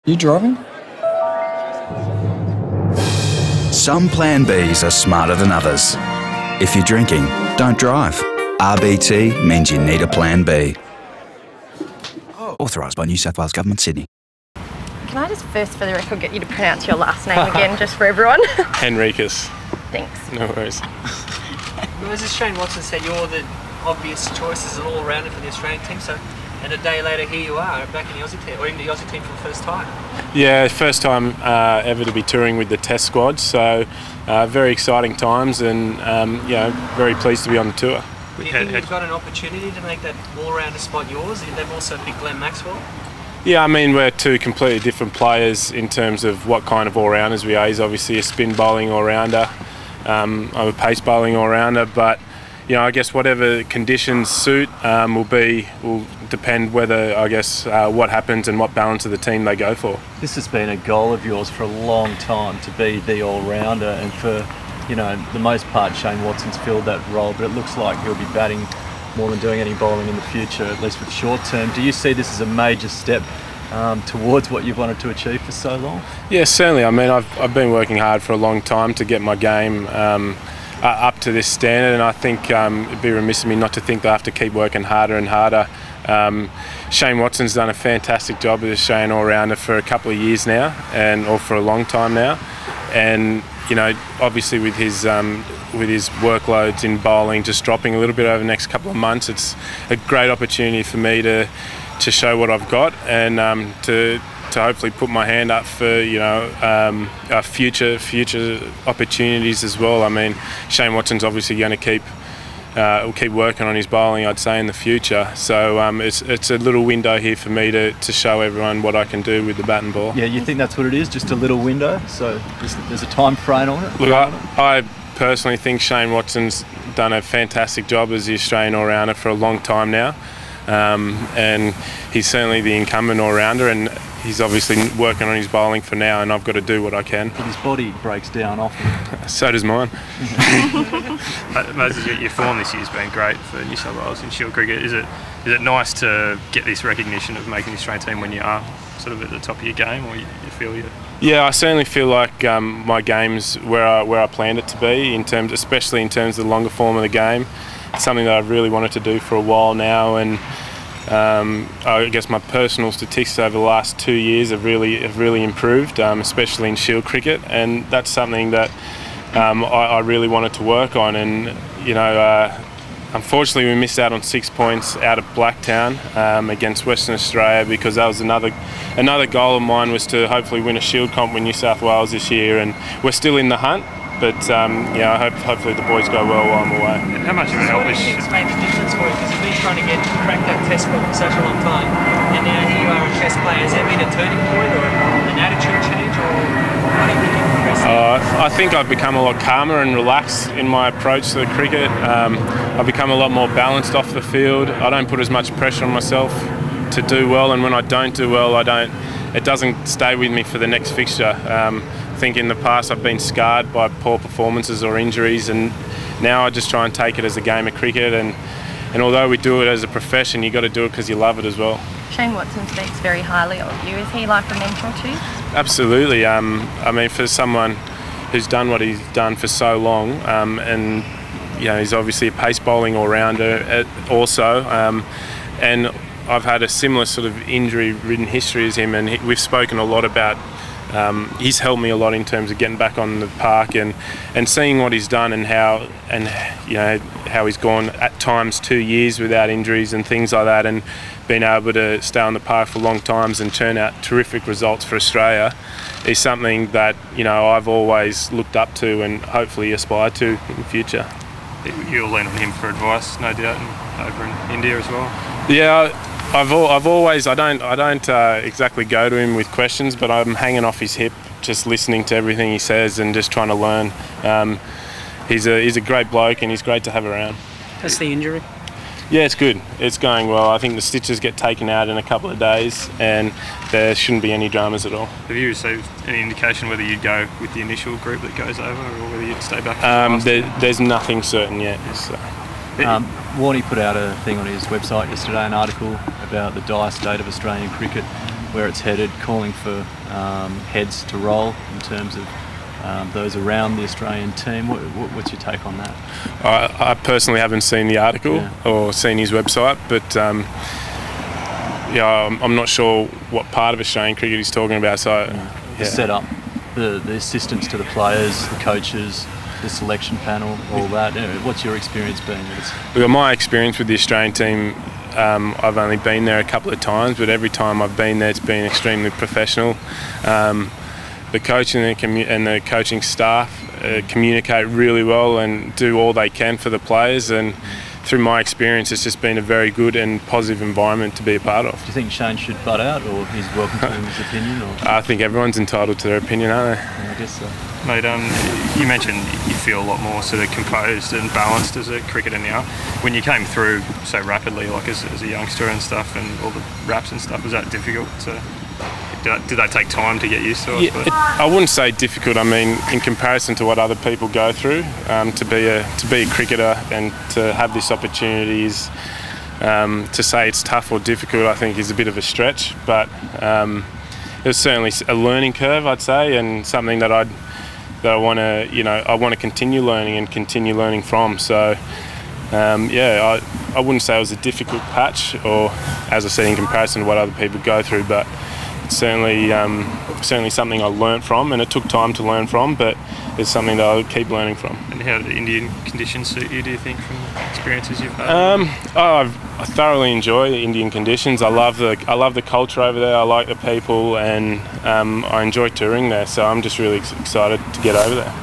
You driving? Some Plan Bs are smarter than others. If you're drinking, don't drive. RBT means you need a Plan B. Authorised by New South Wales Government, Sydney. Can I just first, for the record, get you to pronounce your last name again, just for everyone? Henriques. Thanks. No worries. As Shane Watson said, you're the obvious choice as an all-rounder for the Australian team, and a day later here you are, back in the Aussie team, or in the Aussie team for the first time. Yeah, first time ever to be touring with the test squad, so very exciting times, and very pleased to be on the tour. Do you think you've got an opportunity to make that all-rounder spot yours? They've also picked Glenn Maxwell. Yeah, I mean, we're two completely different players in terms of what kind of all-rounders we are. He's obviously a spin bowling all-rounder. I'm a pace bowling all-rounder, but I guess whatever conditions suit will depend whether, what happens and what balance of the team they go for. This has been a goal of yours for a long time, to be the all-rounder, and for the most part Shane Watson's filled that role, but it looks like he'll be batting more than doing any bowling in the future, at least for the short term. Do you see this as a major step towards what you've wanted to achieve for so long? Yeah, certainly. I mean, I've been working hard for a long time to get my game up to this standard, and I think it'd be remiss of me not to think that I have to keep working harder and harder. Shane Watson's done a fantastic job as a Australian all-rounder for a couple of years now, or for a long time now, and obviously with his workloads in bowling just dropping a little bit over the next couple of months, it's a great opportunity for me to show what I've got, and to hopefully put my hand up for future opportunities as well. I mean, Shane Watson's obviously going to keep working on his bowling, I'd say, in the future. So it's a little window here for me to show everyone what I can do with the bat and ball. Yeah, you think that's what it is, just a little window? So there's a time frame on it? Look, I personally think Shane Watson's done a fantastic job as the Australian all-rounder for a long time now. And he's certainly the incumbent all-rounder, and he's obviously working on his bowling for now, and I've got to do what I can. But his body breaks down often. So does mine. Moises, your form this year's been great for New South Wales in Shield cricket. Is it nice to get this recognition of making the Australian team when you are sort of at the top of your game, or you feel you? Yeah, I certainly feel like my game's where I planned it to be, especially in terms of the longer form of the game. It's something that I've really wanted to do for a while now, and I guess my personal statistics over the last 2 years have really improved, especially in Shield cricket, and that's something that I really wanted to work on. And unfortunately we missed out on 6 points out of Blacktown against Western Australia, because that was another goal of mine, was to hopefully win a Shield comp with New South Wales this year, and we're still in the hunt. But I hopefully the boys go well while I'm away. And how much of a help is it? Made the difference for you, because you've been trying to crack that test squad for such a long time, and now here you are a test player. Has there been a turning point or an attitude change, or how do you think you've progressed? I think I've become a lot calmer and relaxed in my approach to the cricket. I've become a lot more balanced off the field. I don't put as much pressure on myself to do well, and when I don't do well, it doesn't stay with me for the next fixture. I think in the past I've been scarred by poor performances or injuries, and now I just try and take it as a game of cricket, and although we do it as a profession, you've got to do it because you love it as well. Shane Watson speaks very highly of you. Is he like a mentor too? Absolutely. I mean, for someone who's done what he's done for so long, and he's obviously a pace bowling all-rounder also, and I've had a similar sort of injury-ridden history as him, and we've spoken a lot about. He's helped me a lot in terms of getting back on the park and seeing what he's done, and how he's gone at times 2 years without injuries and things like that, and been able to stay on the park for long times and turn out terrific results for Australia is something that I've always looked up to and hopefully aspire to in the future. You'll lean on him for advice, no doubt, and over in India as well. Yeah. I've always, I don't exactly go to him with questions, but I'm hanging off his hip, just listening to everything he says and just trying to learn. He's a great bloke, and he's great to have around. That's the injury? Yeah, it's good. It's going well. I think the stitches get taken out in a couple of days, and there shouldn't be any dramas at all. Have you received any indication whether you'd go with the initial group that goes over, or whether you'd stay back? There's nothing certain yet. So. Warnie put out a thing on his website yesterday, an article about the dire state of Australian cricket. where it's headed, calling for heads to roll in terms of those around the Australian team. What's your take on that? I personally haven't seen the article or seen his website, but I'm not sure what part of Australian cricket he's talking about. So the setup, the assistance to the players, the coaches, the selection panel, all that. What's your experience been with this? Well, my experience with the Australian team, I've only been there a couple of times, but every time I've been there, it's been extremely professional. The coach and the coaching staff communicate really well and do all they can for the players, and through my experience, it's just been a very good and positive environment to be a part of. Do you think Shane should butt out, or he's welcome to his opinion? Or? I think everyone's entitled to their opinion, aren't they? Yeah, I guess so. Mate, you mentioned you feel a lot more sort of composed and balanced as a cricketer now. When you came through so rapidly, like as a youngster and stuff, and all the raps and stuff, was that difficult to... Did that take time to get used to? I wouldn't say difficult. I mean, in comparison to what other people go through, to be a cricketer and to have this opportunity is, to say it's tough or difficult, I think is a bit of a stretch. But it was certainly a learning curve, I'd say, and something that I want to continue learning and continue learning from. So I wouldn't say it was a difficult patch, or as I said, in comparison to what other people go through, but certainly something I learnt from, and it took time to learn from, but it's something that I'll keep learning from. And how do the Indian conditions suit you, do you think, from the experiences you've had? I thoroughly enjoy the Indian conditions. I love the culture over there. I like the people, and I enjoy touring there, so I'm just really excited to get over there.